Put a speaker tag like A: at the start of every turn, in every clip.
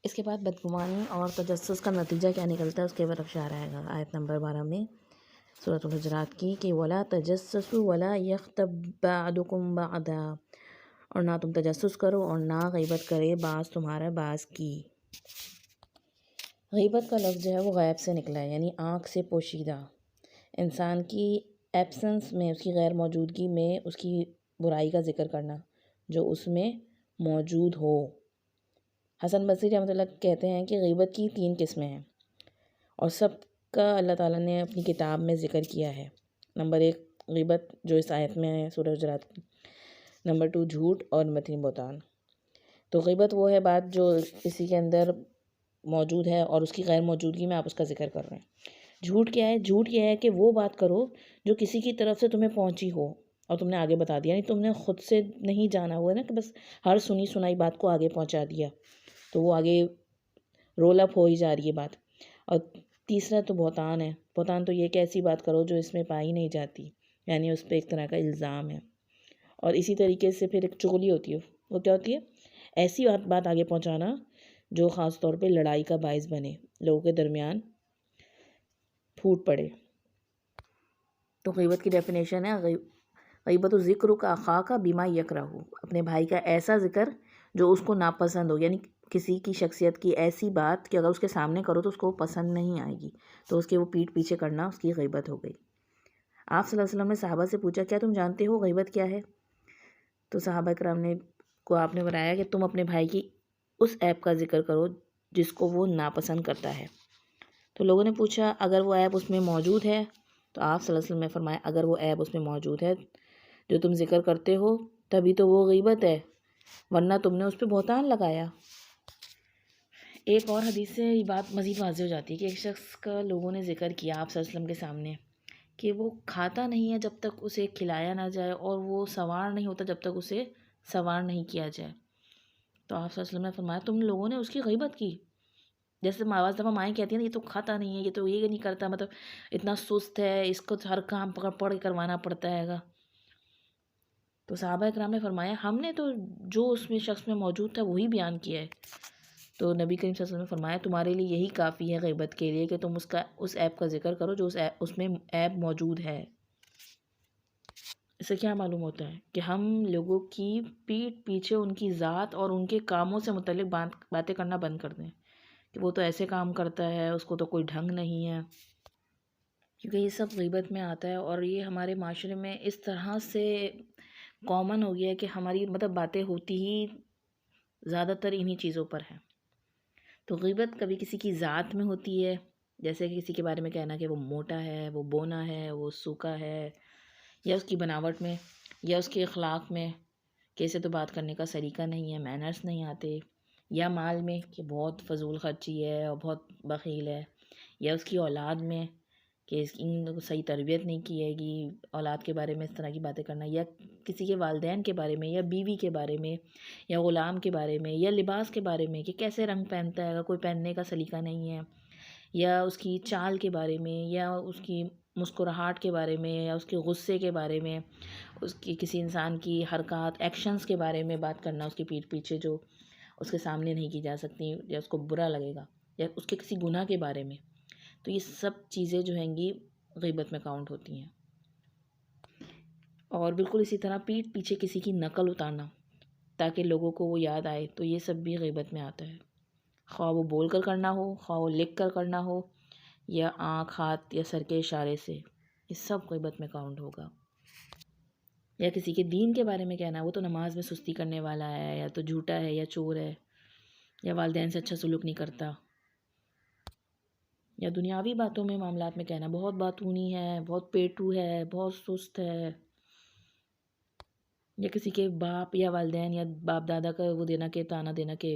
A: اس کے بعد بدگمانی اور تجسس کا نتیجہ کیا نکلتا ہے اس کے بعد اشارہ آئے گا آیت نمبر 12 میں سورۃ الحجرات کی کہ ولا تجسسوا ولا یغتب بعضکم بعضا، اور نہ تم تجسس کرو اور نہ غیبت کرے بعض تمہارا بعض کی۔ غیبت کا لفظ جو ہے وہ غیب سے نکلا ہے، یعنی آنکھ سے پوشیدہ، انسان کی ایبسنس میں، اس کی غیر موجودگی میں اس کی برائی کا ذکر کرنا جو اس میں موجود ہو۔ حسن بصری رحمۃ اللہ کہتے ہیں کہ غیبت کی 3 قسمیں ہیں اور سب کا اللہ تعالیٰ نے اپنی کتاب میں ذکر کیا ہے۔ نمبر 1 غیبت جو اس آیت میں ہے سورہ حجرات کی، نمبر 2 جھوٹ، اور نمبر 3 بہتان۔ تو غیبت وہ ہے بات جو کسی کے اندر موجود ہے اور اس کی غیر موجودگی میں آپ اس کا ذکر کر رہے ہیں۔ جھوٹ کیا ہے؟ جھوٹ یہ ہے کہ وہ بات کرو جو کسی کی طرف سے تمہیں پہنچی ہو اور تم نے آگے بتا دیا، یعنی تم نے خود سے نہیں جانا ہوا ہے نا کہ بس ہر سنی سنائی بات کو آگے پہنچا دیا تو وہ آگے رول اپ ہو ہی جا رہی ہے بات۔ اور تیسرا تو بہتان ہے۔ بہتان تو یہ کہ ایسی بات کرو جو اس میں پائی نہیں جاتی، یعنی اس پہ ایک طرح کا الزام ہے۔ اور اسی طریقے سے پھر ایک چغلی ہوتی ہے، وہ کیا ہوتی ہے؟ ایسی بات آگے پہنچانا جو خاص طور پہ لڑائی کا باعث بنے، لوگوں کے درمیان پھوٹ پڑے۔ تو غیبت کی ڈیفینیشن ہے غیبت ذکر کا اخاک بما یکرہ، اپنے بھائی کا ایسا ذکر جو اس کو ناپسند ہو، یعنی کسی کی شخصیت کی ایسی بات کہ اگر اس کے سامنے کرو تو اس کو پسند نہیں آئے گی، تو اس کے وہ پیٹھ پیچھے کرنا اس کی غیبت ہو گئی۔ آپ صلی اللہ علیہ وسلم نے صحابہ سے پوچھا کیا تم جانتے ہو غیبت کیا ہے؟ تو صحابہ کرام کو آپ نے بتایا کہ تم اپنے بھائی کی اس عیب کا ذکر کرو جس کو وہ ناپسند کرتا ہے۔ تو لوگوں نے پوچھا اگر وہ عیب اس میں موجود ہے؟ تو آپ صلی اللہ علیہ وسلم نے فرمایا اگر وہ عیب اس میں موجود ہے جو تم ذکر کرتے ہو تبھی تو وہ غیبت ہے، ورنہ تم نے اس پہ بہتان لگایا۔ ایک اور حدیث سے یہ بات مزید واضح ہو جاتی ہے کہ ایک شخص کا لوگوں نے ذکر کیا آپ صلی اللہ علیہ وسلم کے سامنے کہ وہ کھاتا نہیں ہے جب تک اسے کھلایا نہ جائے، اور وہ سوار نہیں ہوتا جب تک اسے سوار نہیں کیا جائے۔ تو آپ صلی اللہ علیہ وسلم نے فرمایا تم لوگوں نے اس کی غیبت کی۔ جیسے بعض دفعہ مائیں کہتی ہیں نا یہ تو کھاتا نہیں ہے، یہ تو یہ نہیں کرتا، مطلب اتنا سست ہے، اس کو ہر کام پڑھ کے کروانا پڑتا ہے گا۔ تو صحابہ کرام نے فرمایا ہم نے تو جو اس میں شخص میں موجود تھا وہی بیان کیا ہے۔ تو نبی کریم صلی اللہ علیہ وسلم نے فرمایا تمہارے لیے یہی کافی ہے غیبت کے لیے کہ تم اس عیب کا ذکر کرو جو اس میں عیب موجود ہے۔ اس سے کیا معلوم ہوتا ہے کہ ہم لوگوں کی پیٹھ پیچھے ان کی ذات اور ان کے کاموں سے متعلق باتیں کرنا بند کر دیں کہ وہ تو ایسے کام کرتا ہے، اس کو تو کوئی ڈھنگ نہیں ہے، کیونکہ یہ سب غیبت میں آتا ہے۔ اور یہ ہمارے معاشرے میں اس طرح سے کامن ہو گیا ہے کہ ہماری مطلب باتیں ہوتی ہی زیادہ تر انہی چیزوں پر ہیں۔ تو غیبت کبھی کسی کی ذات میں ہوتی ہے، جیسے کہ کسی کے بارے میں کہنا کہ وہ موٹا ہے، وہ بونا ہے، وہ سوکھا ہے، یا اس کی بناوٹ میں، یا اس کے اخلاق میں کہ اسے تو بات کرنے کا سلیقہ نہیں ہے، مینرز نہیں آتے، یا مال میں کہ بہت فضول خرچی ہے اور بہت بخیل ہے، یا اس کی اولاد میں کہ ان کو صحیح تربیت نہیں کی ہے گی، اولاد کے بارے میں اس طرح کی باتیں کرنا، یا کسی کے والدین کے بارے میں، یا بیوی کے بارے میں، یا غلام کے بارے میں، یا لباس کے بارے میں کہ کیسے رنگ پہنتا ہے، کوئی پہننے کا سلیقہ نہیں ہے، یا اس کی چال کے بارے میں، یا اس کی مسکراہٹ کے بارے میں، یا اس کے غصے کے بارے میں، اس کی کسی انسان کی حرکات ایکشنز کے بارے میں بات کرنا اس کی پیٹھ پیچھے جو اس کے سامنے نہیں کی جا سکتی یا اس کو برا لگے گا، یا اس کے کسی گناہ کے بارے میں۔ تو یہ سب چیزیں جو ہیں گی غیبت میں کاؤنٹ ہوتی ہیں۔ اور بالکل اسی طرح پیٹھ پیچھے کسی کی نقل اتارنا تاکہ لوگوں کو وہ یاد آئے، تو یہ سب بھی غیبت میں آتا ہے، خواہ وہ بول کر کرنا ہو، خواہ وہ لکھ کر کرنا ہو، یا آنکھ، ہاتھ یا سر کے اشارے سے، یہ سب غیبت میں کاؤنٹ ہوگا۔ یا کسی کے دین کے بارے میں کہنا وہ تو نماز میں سستی کرنے والا ہے، یا تو جھوٹا ہے، یا چور ہے، یا والدین سے اچھا سلوک نہیں کرتا، یا دنیاوی باتوں میں معاملات میں کہنا بہت باتونی ہے، بہت پیٹو ہے، بہت سست ہے، یا کسی کے باپ یا والدین یا باپ دادا کا وہ دینا کہ تانا دینا کہ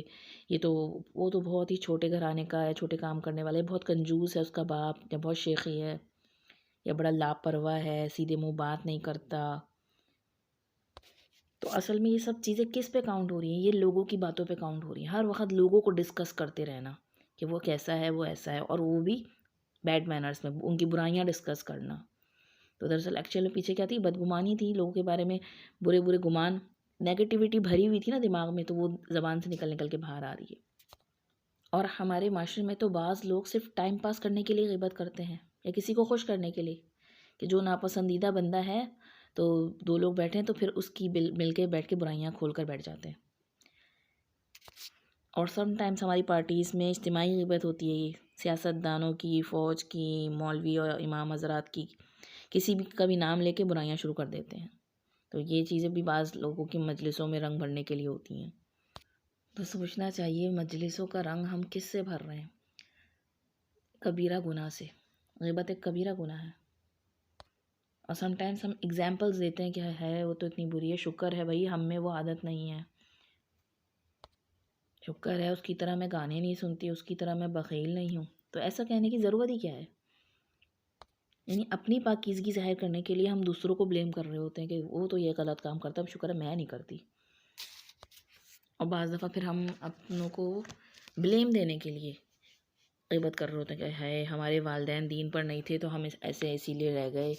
A: وہ تو بہت ہی چھوٹے گھرانے کا ہے، چھوٹے کام کرنے والا ہے، بہت کنجوس ہے اس کا باپ، یا بہت شیخی ہے، یا بڑا لاپرواہ ہے، سیدھے منہ بات نہیں کرتا۔ تو اصل میں یہ سب چیزیں کس پہ کاؤنٹ ہو رہی ہیں؟ یہ لوگوں کی باتوں پہ کاؤنٹ ہو رہی ہیں، ہر وقت لوگوں کو ڈسکس کرتے رہنا کہ وہ کیسا ہے، وہ ایسا ہے، اور وہ بھی بیڈ مینرز میں ان کی برائیاں ڈسکس کرنا۔ تو دراصل ایکچوئل میں پیچھے کیا تھی؟ بدگمانی تھی، لوگوں کے بارے میں برے برے گمان، نیگیٹیوٹی بھری ہوئی تھی نا دماغ میں، تو وہ زبان سے نکل نکل کے باہر آ رہی ہے۔ اور ہمارے معاشرے میں تو بعض لوگ صرف ٹائم پاس کرنے کے لیے غیبت کرتے ہیں، یا کسی کو خوش کرنے کے لیے، کہ جو ناپسندیدہ بندہ ہے تو دو لوگ بیٹھے ہیں تو پھر اس کی مل کے بیٹھ کے برائیاں کھول کر بیٹھ جاتے ہیں۔ اور سم ٹائمز ہماری پارٹیز میں اجتماعی غیبت ہوتی ہے، یہ سیاست دانوں کی، فوج کی، مولوی اور امام حضرات کی، کسی بھی کا بھی نام لے کے برائیاں شروع کر دیتے ہیں۔ تو یہ چیزیں بھی بعض لوگوں کی مجلسوں میں رنگ بھرنے کے لیے ہوتی ہیں۔ تو سوچنا چاہیے مجلسوں کا رنگ ہم کس سے بھر رہے ہیں؟ کبیرہ گناہ سے۔ غیبت ایک کبیرہ گناہ ہے، اور سم ٹائمز ہم ایگزامپلز دیتے ہیں کہ ہے وہ تو اتنی بری ہے، شکر ہے بھائی ہم میں وہ عادت نہیں ہے، شکر ہے اس کی طرح میں گانے نہیں سنتی، اس کی طرح میں بخیل نہیں ہوں۔ تو ایسا کہنے کی ضرورت ہی کیا ہے؟ یعنی اپنی پاکیزگی ظاہر کرنے کے لیے ہم دوسروں کو بلیم کر رہے ہوتے ہیں کہ وہ تو یہ غلط کام کرتا ہے، اب شکر ہے میں نہیں کرتی۔ اور بعض دفعہ پھر ہم اپنوں کو بلیم دینے کے لیے غیبت کر رہے ہوتے ہیں کہ ہے ہمارے والدین دین پر نہیں تھے تو ہم ایسے اسی لیے رہ گئے،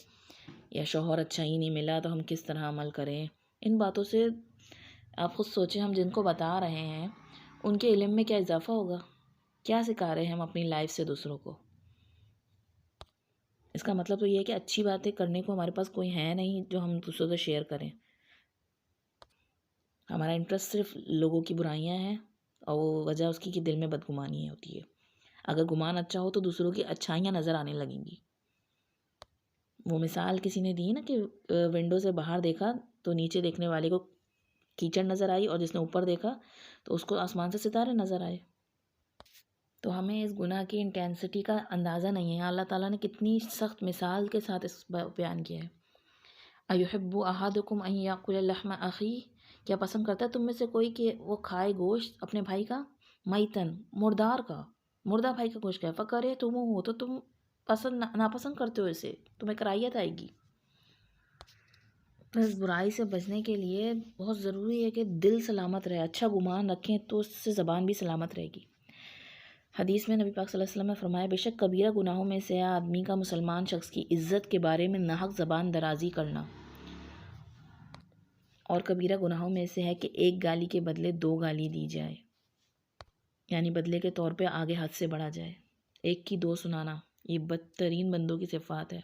A: یا شوہر اچھا ہی نہیں ملا تو ہم کس طرح عمل کریں۔ ان باتوں سے آپ خود سوچیں، ہم جن کو بتا رہے ہیں ان کے علم میں کیا اضافہ ہوگا؟ کیا سکھا رہے ہیں ہم اپنی لائف سے دوسروں کو؟ اس کا مطلب تو یہ ہے کہ اچھی باتیں کرنے کو ہمارے پاس کوئی ہے نہیں جو ہم دوسروں سے شیئر کریں۔ ہمارا انٹرسٹ صرف لوگوں کی برائیاں ہیں، اور وہ وجہ اس کی کہ دل میں بدگمانی ہوتی ہے۔ اگر گمان اچھا ہو تو دوسروں کی اچھائیاں نظر آنے لگیں گی۔ وہ مثال کسی نے دی نا کہ ونڈو سے باہر دیکھا تو نیچے دیکھنے والے کو کیچڑ نظر آئی، اور جس نے اوپر دیکھا تو اس کو آسمان سے ستارے نظر آئے۔ تو ہمیں اس گناہ کی انٹینسٹی کا اندازہ نہیں ہے۔ اللہ تعالیٰ نے کتنی سخت مثال کے ساتھ اس بیان کیا ہے۔ اَيُحِبُّ أَحَدُكُمْ أَن يَأْكُلَ لَحْمَ أَخِيهِ، کیا پسند کرتا ہے تم میں سے کوئی کہ وہ کھائے گوشت اپنے بھائی کا؟ میتن، مردار کا، مردہ بھائی کا گوشت کا، فَكَرِهْتُمُوهُ، تو تم ناپسند کرتے ہو اسے، تمہیں کراہیت آئے گی۔ تو اس برائی سے بچنے کے لیے بہت ضروری ہے کہ دل سلامت رہے، اچھا گمان رکھیں تو اس سے زبان بھی سلامت رہے گی۔ حدیث میں نبی پاک صلی اللہ علیہ وسلم نے فرمایا، بے شک کبیرہ گناہوں میں سے آدمی کا مسلمان شخص کی عزت کے بارے میں ناحق زبان درازی کرنا، اور کبیرہ گناہوں میں سے ہے کہ ایک گالی کے بدلے 2 گالی دی جائے، یعنی بدلے کے طور پہ آگے حد سے بڑھا جائے۔ ایک کی 2 سنانا، یہ بدترین بندوں کی صفات ہے۔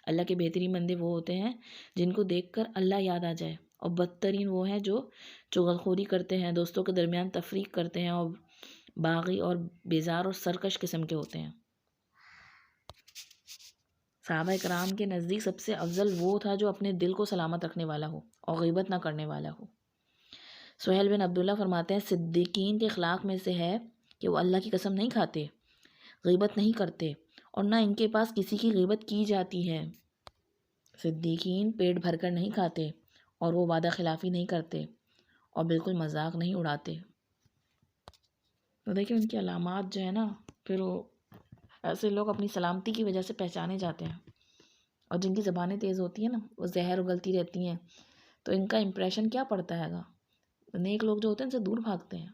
A: اللہ کے بہترین بندے وہ ہوتے ہیں جن کو دیکھ کر اللہ یاد آ جائے، اور بدترین وہ ہیں جو چغلخوری کرتے ہیں، دوستوں کے درمیان تفریق کرتے ہیں، اور باغی اور بیزار اور سرکش قسم کے ہوتے ہیں۔ صحابہ کرام کے نزدیک سب سے افضل وہ تھا جو اپنے دل کو سلامت رکھنے والا ہو اور غیبت نہ کرنے والا ہو۔ سہیل بن عبداللہ فرماتے ہیں، صدیقین کے اخلاق میں سے ہے کہ وہ اللہ کی قسم نہیں کھاتے، غیبت نہیں کرتے، اور نہ ان کے پاس کسی کی غیبت کی جاتی ہے۔ صدیقین پیٹ بھر کر نہیں کھاتے، اور وہ وعدہ خلافی نہیں کرتے، اور بالکل مذاق نہیں اڑاتے۔ تو دیکھیں ان کی علامات جو ہے نا، پھر وہ ایسے لوگ اپنی سلامتی کی وجہ سے پہچانے جاتے ہیں، اور جن کی زبانیں تیز ہوتی ہیں نا، وہ زہر اگلتی رہتی ہیں، تو ان کا امپریشن کیا پڑتا ہے گا؟ نیک لوگ جو ہوتے ہیں ان سے دور بھاگتے ہیں۔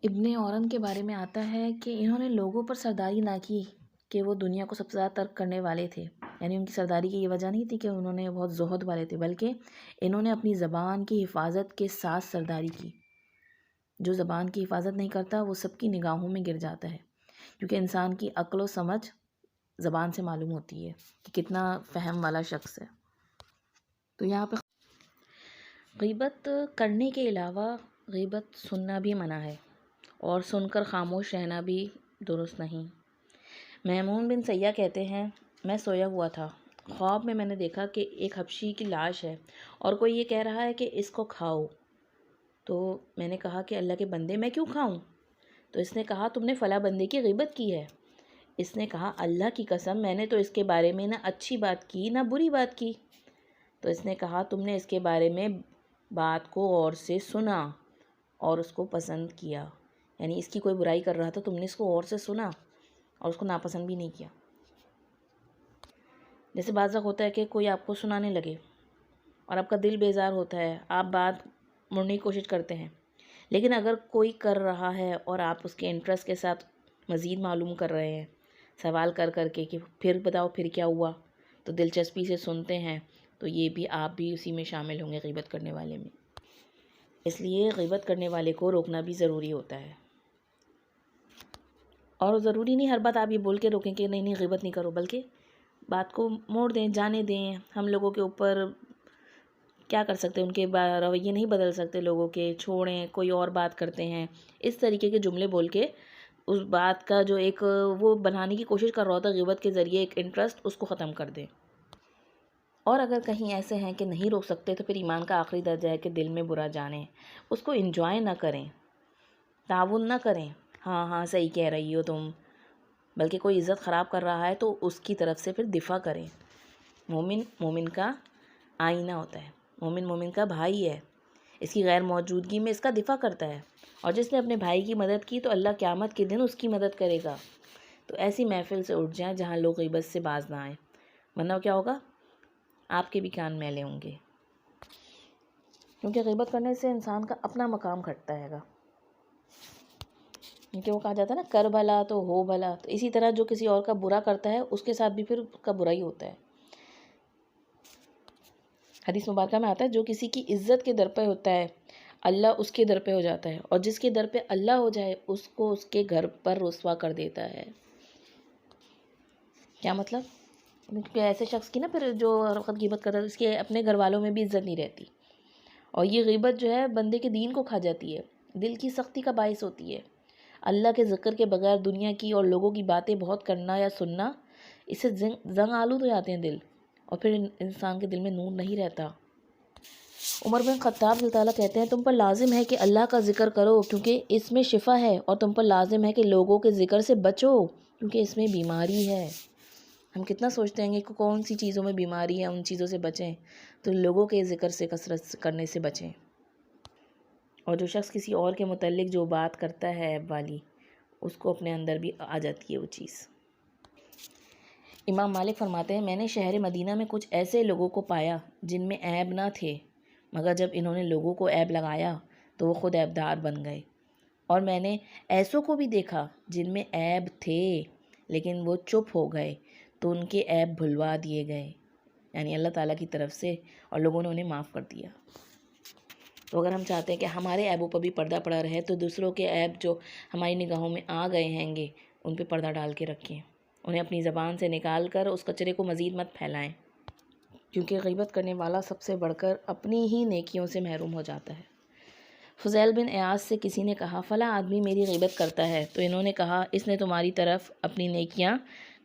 A: ابن اورن کے بارے میں آتا ہے کہ انہوں نے لوگوں پر سرداری نہ کی کہ وہ دنیا کو سب سے زیادہ ترک کرنے والے تھے، یعنی ان کی سرداری کی یہ وجہ نہیں تھی کہ انہوں نے بہت زہد والے تھے، بلکہ انہوں نے اپنی زبان کی حفاظت کے ساتھ سرداری کی۔ جو زبان کی حفاظت نہیں کرتا وہ سب کی نگاہوں میں گر جاتا ہے، کیونکہ انسان کی عقل و سمجھ زبان سے معلوم ہوتی ہے کہ کتنا فہم والا شخص ہے۔ تو یہاں پہ غیبت کرنے کے علاوہ غیبت سننا بھی منع ہے، اور سن کر خاموش رہنا بھی درست نہیں۔ میمون بن سیہ کہتے ہیں، میں سویا ہوا تھا، خواب میں نے دیکھا کہ ایک حبشی کی لاش ہے، اور کوئی یہ کہہ رہا ہے کہ اس کو کھاؤ۔ تو میں نے کہا کہ اللہ کے بندے میں کیوں کھاؤں؟ تو اس نے کہا تم نے فلاں بندے کی غیبت کی ہے۔ اس نے کہا اللہ کی قسم میں نے تو اس کے بارے میں نہ اچھی بات کی نہ بری بات کی۔ تو اس نے کہا تم نے اس کے بارے میں بات کو غور سے سنا اور اس کو پسند کیا، یعنی اس کی کوئی برائی کر رہا تھا، تم نے اس کو غور سے سنا اور اس کو ناپسند بھی نہیں کیا۔ جیسے بعض وقت ہوتا ہے کہ کوئی آپ کو سنانے لگے اور آپ کا دل بیزار ہوتا ہے، آپ بات مڑنے کی کوشش کرتے ہیں، لیکن اگر کوئی کر رہا ہے اور آپ اس کے انٹرسٹ کے ساتھ مزید معلوم کر رہے ہیں، سوال کر کر کے کہ پھر بتاؤ پھر کیا ہوا، تو دلچسپی سے سنتے ہیں، تو یہ بھی آپ بھی اسی میں شامل ہوں گے، غیبت کرنے والے میں۔ اس لیے غیبت کرنے والے کو روکنا بھی ضروری ہوتا ہے۔ اور ضروری نہیں ہر بات آپ یہ بول کے روکیں کہ نہیں غیبت نہیں کرو، بلکہ بات کو موڑ دیں، جانے دیں. ہم لوگوں کے اوپر کیا کر سکتے، ان کے رویے نہیں بدل سکتے لوگوں کے، چھوڑیں، کوئی اور بات کرتے ہیں. اس طریقے کے جملے بول کے اس بات کا جو ایک وہ بنانے کی کوشش کر رہا ہوتا ہے غیبت کے ذریعے ایک انٹرسٹ، اس کو ختم کر دیں. اور اگر کہیں ایسے ہیں کہ نہیں روک سکتے تو پھر ایمان کا آخری درجہ ہے کہ دل میں برا جانیں، اس کو انجوائے نہ کریں، تعاون نہ کریں. ہاں ہاں صحیح کہہ رہی ہو تم، بلکہ کوئی عزت خراب کر رہا ہے تو اس کی طرف سے پھر دفاع کریں. مومن مومن کا آئینہ ہوتا ہے، مومن مومن کا بھائی ہے، اس کی غیر موجودگی میں اس کا دفاع کرتا ہے. اور جس نے اپنے بھائی کی مدد کی تو اللہ قیامت کے دن اس کی مدد کرے گا. تو ایسی محفل سے اٹھ جائیں جہاں لوگ غیبت سے باز نہ آئیں، ورنہ کیا ہوگا، آپ کے بھی کان میلے ہوں گے. کیونکہ غیبت کرنے سے انسان کا اپنا مقام گھٹتا ہے گا. کیونکہ وہ کہا جاتا ہے نا، کر بھلا تو ہو بھلا. تو اسی طرح جو کسی اور کا برا کرتا ہے اس کے ساتھ بھی پھر اس کا برا ہی ہوتا ہے. حدیث مبارکہ میں آتا ہے جو کسی کی عزت کے در پہ ہوتا ہے اللہ اس کے در پہ ہو جاتا ہے، اور جس کے در پہ اللہ ہو جائے اس کو اس کے گھر پر رسوا کر دیتا ہے. کیا مطلب؟ کیونکہ ایسے شخص کی نا پھر جو ہر وقت غیبت کرتا ہے اس کے اپنے گھر والوں میں بھی عزت نہیں رہتی. اور یہ غیبت جو ہے بندے کے دین کو کھا جاتی ہے، دل کی سختی کا باعث ہوتی ہے. اللہ کے ذکر کے بغیر دنیا کی اور لوگوں کی باتیں بہت کرنا یا سننا، اس سے زنگ آلود ہو جاتے ہیں دل، اور پھر انسان کے دل میں نور نہیں رہتا. عمر بن خطاب رضی اللہ تعالیٰ کہتے ہیں تم پر لازم ہے کہ اللہ کا ذکر کرو کیونکہ اس میں شفا ہے، اور تم پر لازم ہے کہ لوگوں کے ذکر سے بچو کیونکہ اس میں بیماری ہے. ہم کتنا سوچتے ہیں کہ کون سی چیزوں میں بیماری ہے، ان چیزوں سے بچیں. تو لوگوں کے ذکر سے کثرت کرنے سے بچیں. اور جو شخص کسی اور کے متعلق جو بات کرتا ہے عیب والی، اس کو اپنے اندر بھی آ جاتی ہے وہ چیز. امام مالک فرماتے ہیں میں نے شہر مدینہ میں کچھ ایسے لوگوں کو پایا جن میں عیب نہ تھے، مگر جب انہوں نے لوگوں کو عیب لگایا تو وہ خود عیب دار بن گئے. اور میں نے ایسوں کو بھی دیکھا جن میں عیب تھے لیکن وہ چپ ہو گئے تو ان کے عیب بھلوا دیے گئے، یعنی اللہ تعالیٰ کی طرف سے، اور لوگوں نے انہیں معاف کر دیا. تو اگر ہم چاہتے ہیں کہ ہمارے عیبوں پر بھی پردہ پڑا رہے تو دوسروں کے عیب جو ہماری نگاہوں میں آ گئے ہیں گے ان پہ پردہ ڈال کے رکھیں، انہیں اپنی زبان سے نکال کر اس کچرے کو مزید مت پھیلائیں، کیونکہ غیبت کرنے والا سب سے بڑھ کر اپنی ہی نیکیوں سے محروم ہو جاتا ہے. فضیل بن عیاض سے کسی نے کہا فلاں آدمی میری غیبت کرتا ہے، تو انہوں نے کہا اس نے تمہاری طرف اپنی نیکیاں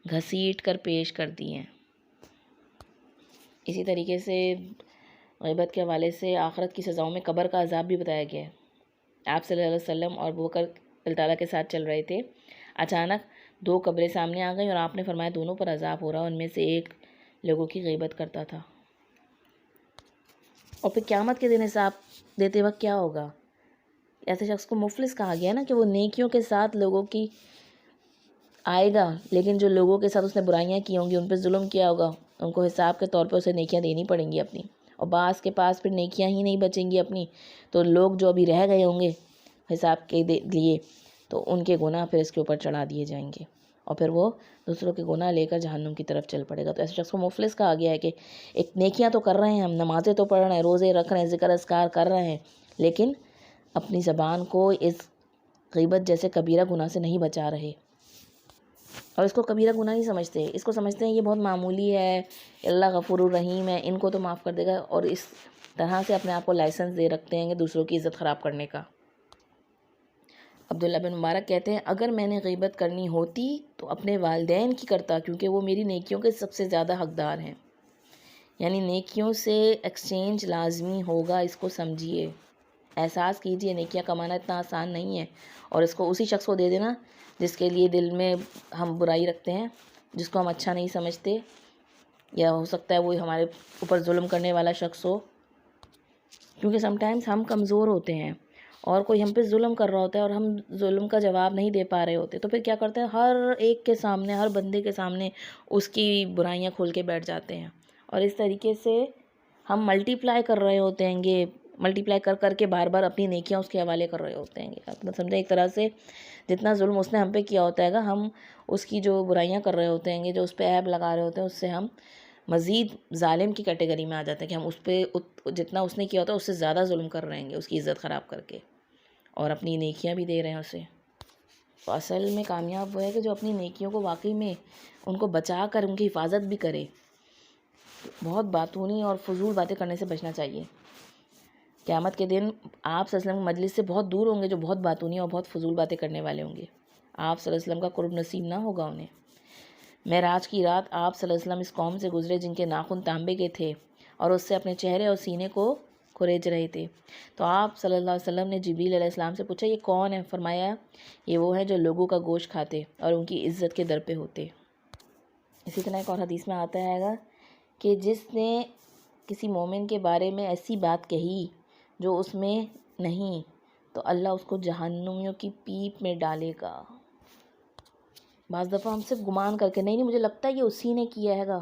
A: گھسیٹ کر پیش کر دی ہیں. اسی طریقے سے غیبت کے حوالے سے آخرت کی سزاؤں میں قبر کا عذاب بھی بتایا گیا ہے. آپ صلی اللہ علیہ وسلم اور ابو بکر اللہ تعالیٰ کے ساتھ چل رہے تھے، اچانک 2 قبریں سامنے آ گئیں اور آپ نے فرمایا دونوں پر عذاب ہو رہا، ان میں سے ایک لوگوں کی غیبت کرتا تھا. اور پھر قیامت کے دن حساب دیتے وقت کیا ہوگا؟ ایسے شخص کو مفلس کہا گیا نا کہ وہ نیکیوں کے ساتھ لوگوں کی آئے گا، لیکن جو لوگوں کے ساتھ اس نے برائیاں کی ہوں گی، ان پہ ظلم کیا ہوگا، ان کو حساب کے طور پہ اسے نیکیاں دینی پڑیں گی اپنی. اور بعض کے پاس پھر نیکیاں ہی نہیں بچیں گی اپنی، تو لوگ جو ابھی رہ گئے ہوں گے حساب کے لیے تو ان کے گناہ پھر اس کے اوپر چڑھا دیے جائیں گے، اور پھر وہ دوسروں کے گناہ لے کر جہنم کی طرف چل پڑے گا. تو ایسے شخص کو مفلس کہا گیا ہے کہ ایک نیکیاں تو کر رہے ہیں، ہم نمازیں تو پڑھ رہے ہیں، روزے رکھ رہے ہیں، ذکر اذکار کر رہے ہیں، لیکن اپنی زبان کو اس غیبت جیسے کبیرہ گناہ سے نہیں بچا رہے. اور اس کو کبیرہ گناہ نہیں سمجھتے، اس کو سمجھتے ہیں یہ بہت معمولی ہے، اللہ غفور الرحیم ہے، ان کو تو معاف کر دے گا، اور اس طرح سے اپنے آپ کو لائسنس دے رکھتے ہیں کہ دوسروں کی عزت خراب کرنے کا. عبداللہ بن مبارک کہتے ہیں اگر میں نے غیبت کرنی ہوتی تو اپنے والدین کی کرتا، کیونکہ وہ میری نیکیوں کے سب سے زیادہ حقدار ہیں. یعنی نیکیوں سے ایکسچینج لازمی ہوگا، اس کو سمجھیے، احساس کیجئے. نیکیاں کمانا اتنا آسان نہیں ہے، اور اس کو اسی شخص کو دے دینا جس کے لیے دل میں ہم برائی رکھتے ہیں، جس کو ہم اچھا نہیں سمجھتے، یا ہو سکتا ہے وہ ہمارے اوپر ظلم کرنے والا شخص ہو. کیونکہ سم ٹائمز ہم کمزور ہوتے ہیں اور کوئی ہم پہ ظلم کر رہا ہوتا ہے اور ہم ظلم کا جواب نہیں دے پا رہے ہوتے، تو پھر کیا کرتے ہیں، ہر ایک کے سامنے، ہر بندے کے سامنے اس کی برائیاں کھول کے بیٹھ جاتے ہیں، اور اس طریقے سے ہم ملٹی پلائی کر رہے ہوتے ہیں گے، ملٹی پلائی کر کر کے بار بار اپنی نیکیاں اس کے حوالے کر رہے ہوتے ہیں گے. آپ سمجھیں ایک طرح سے جتنا ظلم اس نے ہم پہ کیا ہوتا ہے گا، ہم اس کی جو برائیاں کر رہے ہوتے ہیں گے، جو اس پہ عیب لگا رہے ہوتے ہیں، اس سے ہم مزید ظالم کی کیٹیگری میں آ جاتے ہیں کہ ہم اس پہ جتنا اس نے کیا ہوتا ہے اس سے زیادہ ظلم کر رہے ہیں گے، اس کی عزت خراب کر کے، اور اپنی نیکیاں بھی دے رہے ہیں اسے. تو اصل میں کامیاب وہ ہے کہ جو اپنی نیکیوں کو واقعی میں ان کو بچا کر ان کی حفاظت بھی کرے. بہت باتونی اور فضول باتیں کرنے سے بچنا چاہیے. قیامت کے دن آپ صلی اللہ علیہ وسلم مجلس سے بہت دور ہوں گے جو بہت باتونی اور بہت فضول باتیں کرنے والے ہوں گے. آپ صلی اللہ علیہ وسلم کا قرب نصیب نہ ہوگا انہیں. معراج کی رات آپ صلی اللہ علیہ وسلم اس قوم سے گزرے جن کے ناخن تانبے کے تھے اور اس سے اپنے چہرے اور سینے کو کھریچ رہے تھے. تو آپ صلی اللہ علیہ وسلم نے جبریل علیہ السلام سے پوچھا یہ کون ہے؟ فرمایا یہ وہ ہے جو لوگوں کا گوشت کھاتے اور ان کی عزت کے در پہ ہوتے. اسی طرح ایک اور حدیث میں آتا ہے گا کہ جس نے کسی مومن کے بارے میں ایسی بات کہی جو اس میں نہیں تو اللہ اس کو جہنمیوں کی پیپ میں ڈالے گا. بعض دفعہ ہم صرف گمان کر کے نہیں مجھے لگتا ہے یہ اسی نے کیا ہے گا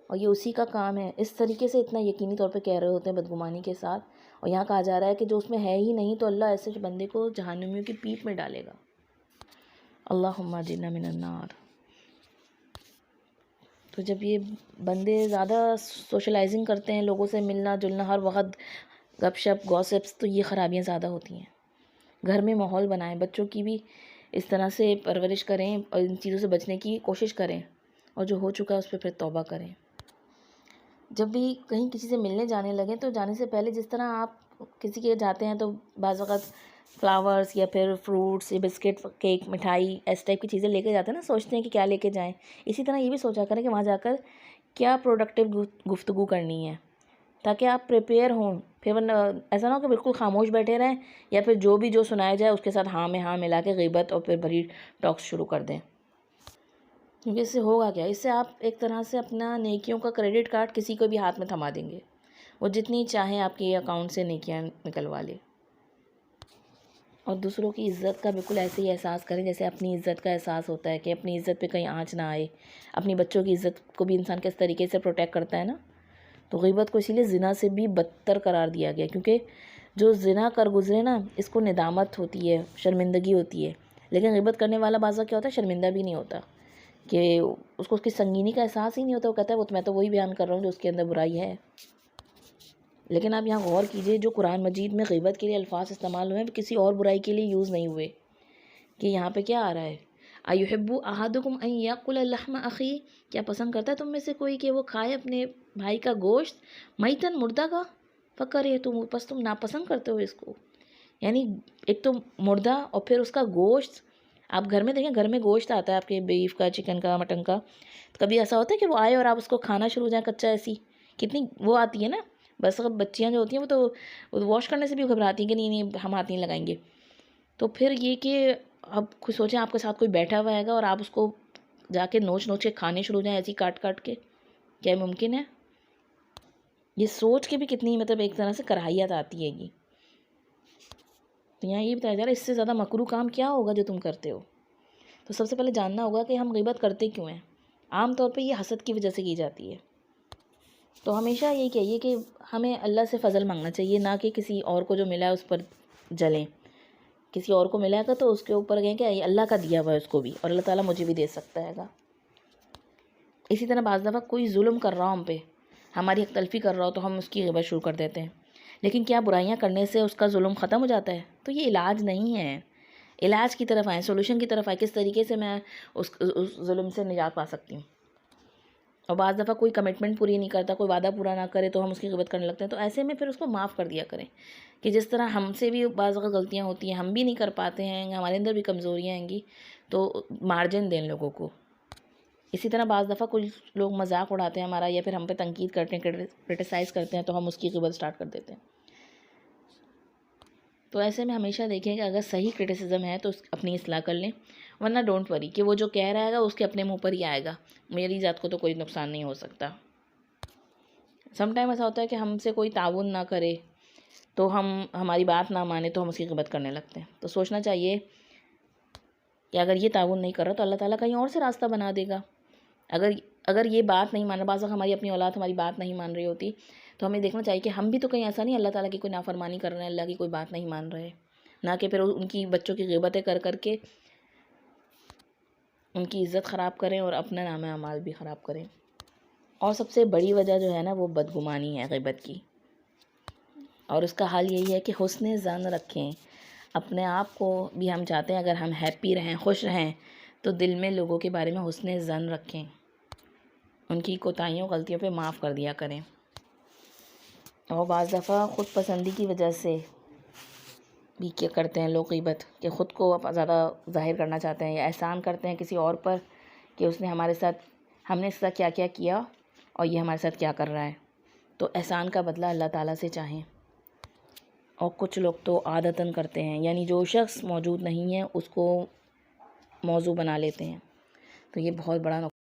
A: اور یہ اسی کا کام ہے، اس طریقے سے اتنا یقینی طور پہ کہہ رہے ہوتے ہیں بدگمانی کے ساتھ. اور یہاں کہا جا رہا ہے کہ جو اس میں ہے ہی نہیں تو اللہ ایسے بندے کو جہنمیوں کی پیپ میں ڈالے گا. اللہم اجرنا من النار. تو جب یہ بندے زیادہ سوشلائزنگ کرتے ہیں، لوگوں سے ملنا جلنا ہر وقت، گپ شپ گوسپس، تو یہ خرابیاں زیادہ ہوتی ہیں. گھر میں ماحول بنائیں، بچوں کی بھی اس طرح سے پرورش کریں اور ان چیزوں سے بچنے کی کوشش کریں اور جو ہو چکا ہے اس پہ پھر توبہ کریں. جب بھی کہیں کسی سے ملنے جانے لگیں تو جانے سے پہلے جس طرح آپ کسی کے جاتے ہیں تو بعض وقت فلاورز یا پھر فروٹس یا بسکٹ کیک مٹھائی اس ٹائپ کی چیزیں لے کے جاتے ہیں نا، سوچتے ہیں کہ کیا لے کے جائیں. اسی طرح یہ بھی سوچا کریں کہ وہاں جا کر کیا پروڈکٹیو گفتگو کرنی ہے تاکہ آپ پریپیئر ہوں. پھر ورنہ ایسا نہ ہو کہ بالکل خاموش بیٹھے رہیں یا پھر جو بھی جو سنایا جائے اس کے ساتھ ہاں میں ہاں ملا کے غیبت اور پھر بڑی ٹاکس شروع کر دیں. کیونکہ اس سے ہوگا کیا، اس سے آپ ایک طرح سے اپنا نیکیوں کا کریڈٹ کارڈ کسی کو بھی ہاتھ میں تھما دیں گے، وہ جتنی چاہیں آپ کے اکاؤنٹ سے نیکیاں نکلوا لے. اور دوسروں کی عزت کا بالکل ایسے ہی احساس کریں جیسے اپنی عزت کا احساس ہوتا ہے کہ اپنی عزت پہ کہیں آنچ نہ آئے. اپنی بچوں کی عزت کو بھی انسان کس طریقے سے پروٹیکٹ کرتا ہے نا. تو غیبت کو اسی لیے زنا سے بھی بدتر قرار دیا گیا، کیونکہ جو زنا کر گزرے نا اس کو ندامت ہوتی ہے، شرمندگی ہوتی ہے. لیکن غیبت کرنے والا بازا کیا ہوتا ہے، شرمندہ بھی نہیں ہوتا، کہ اس کو اس کی سنگینی کا احساس ہی نہیں ہوتا. وہ کہتا ہے وہ میں تو وہی بیان کر رہا ہوں جو اس کے اندر برائی ہے. لیکن آپ یہاں غور کیجئے جو قرآن مجید میں غیبت کے لیے الفاظ استعمال ہوئے ہیں کسی اور برائی کے لیے یوز نہیں ہوئے. کہ یہاں پہ کیا آ رہا ہے، ایحب احدکم ان یاکل لحم اخیہ، کیا پسند کرتا ہے تم میں سے کوئی کہ وہ کھائے اپنے بھائی کا گوشت، میتن مردہ کا، فکرہتموہ، پس تم ناپسند کرتے ہو اس کو. یعنی ایک تو مردہ اور پھر اس کا گوشت. آپ گھر میں دیکھیں، گھر میں گوشت آتا ہے آپ کے بیف کا، چکن کا، مٹن کا، کبھی ایسا ہوتا ہے کہ وہ آئے اور آپ اس کو کھانا شروع ہو جائیں کچا؟ ایسی کتنی وہ آتی ہے نا. بس بچیاں جو ہوتی ہیں وہ تو واش کرنے سے بھی گھبراتی ہیں کہ نہیں نہیں ہم ہاتھ نہیں لگائیں گے. تو پھر یہ کہ اب خود سوچیں آپ کے ساتھ کوئی بیٹھا ہوا ہے گا اور آپ اس کو جا کے نوچ نوچ کے کھانے شروع ہو جائیں ایسی کاٹ کاٹ کے، کیا ممکن ہے؟ یہ سوچ کے بھی کتنی مطلب ایک طرح سے کراہیت آتی ہے گی. تو یہاں یہ بتایا جا رہا ہے اس سے زیادہ مکروہ کام کیا ہوگا جو تم کرتے ہو. تو سب سے پہلے جاننا ہوگا کہ ہم غیبت کرتے کیوں ہیں. عام طور پہ یہ حسد کی وجہ سے کی جاتی ہے. تو ہمیشہ یہی کہیے کہ ہمیں اللہ سے فضل مانگنا چاہیے، نہ کہ کسی اور کو جو ملا ہے اس پر جلیں. کسی اور کو ملا گا تو اس کے اوپر کہیں کہ اللہ کا دیا ہوا ہے اس کو بھی، اور اللہ تعالیٰ مجھے بھی دے سکتا ہے گا. اسی طرح بعض دفعہ کوئی ظلم کر رہا ہو ہم پہ، ہماری حق تلفی کر رہا ہو تو ہم اس کی غیبت شروع کر دیتے ہیں. لیکن کیا برائیاں کرنے سے اس کا ظلم ختم ہو جاتا ہے؟ تو یہ علاج نہیں ہے. علاج کی طرف آئیں، سولوشن کی طرف آئیں، کس طریقے سے میں اس ظلم سے نجات پا سکتی ہوں. اور بعض دفعہ کوئی کمٹمنٹ پوری نہیں کرتا، کوئی وعدہ پورا نہ کرے تو ہم اس کی غیبت کرنے لگتے ہیں. تو ایسے میں پھر اس کو معاف کر دیا کریں، کہ جس طرح ہم سے بھی بعض وقت غلطیاں ہوتی ہیں، ہم بھی نہیں کر پاتے ہیں، ہمارے اندر بھی کمزوریاں ہیں گی، تو مارجن دیں لوگوں کو. اسی طرح بعض دفعہ کچھ لوگ مذاق اڑاتے ہیں ہمارا یا پھر ہم پہ تنقید کرتے ہیں، کرٹیسائز کرتے ہیں، تو ہم اس کی غیبت سٹارٹ کر دیتے ہیں. تو ایسے میں ہمیشہ دیکھیں کہ اگر صحیح کرٹیسزم ہے تو اپنی اصلاح کر لیں، ورنہ ڈونٹ وری کہ وہ جو کہہ رہا ہے گا اس کے اپنے منہ پر ہی آئے گا، میری ذات کو تو کوئی نقصان نہیں ہو سکتا. سم ٹائم ایسا ہوتا ہے کہ ہم سے کوئی تعاون نہ کرے تو ہماری بات نہ مانے تو ہم اس کی غیبت کرنے لگتے ہیں. تو سوچنا چاہیے کہ اگر یہ تعاون نہیں کر رہا تو اللہ تعالیٰ کہیں اور سے راستہ بنا دے گا. اگر یہ بات نہیں مان رہا، بعض وقت ہماری اپنی اولاد ہماری بات نہیں مان رہی ہوتی، تو ہمیں دیکھنا چاہیے کہ ہم بھی تو کہیں ایسا نہیں اللہ تعالیٰ کی کوئی نافرمانی کر رہے ہیں، اللہ کی کوئی بات نہیں مان رہے، نہ کہ پھر ان کی بچوں کی غیبتیں کر کر کے ان کی عزت خراب کریں اور اپنا نام اعمال بھی خراب کریں. اور سب سے بڑی وجہ جو ہے نا وہ بدگمانی ہے غیبت کی، اور اس کا حل یہی ہے کہ حسن ظن رکھیں. اپنے آپ کو بھی ہم چاہتے ہیں اگر ہم ہیپی رہیں، خوش رہیں، تو دل میں لوگوں کے بارے میں حسن ظن رکھیں، ان کی کوتاہیوں غلطیوں پہ معاف کر دیا کریں۔ اور بعض دفعہ خود پسندی کی وجہ سے بھی کیا کرتے ہیں لوگ غیبت، کہ خود کو زیادہ ظاہر کرنا چاہتے ہیں، یا احسان کرتے ہیں کسی اور پر کہ اس نے ہم نے اس کا کیا کیا کیا اور یہ ہمارے ساتھ کیا کر رہا ہے۔ تو احسان کا بدلہ اللہ تعالیٰ سے چاہیں۔ اور کچھ لوگ تو عادتاً کرتے ہیں، یعنی جو شخص موجود نہیں ہے اس کو موضوع بنا لیتے ہیں، تو یہ بہت بڑا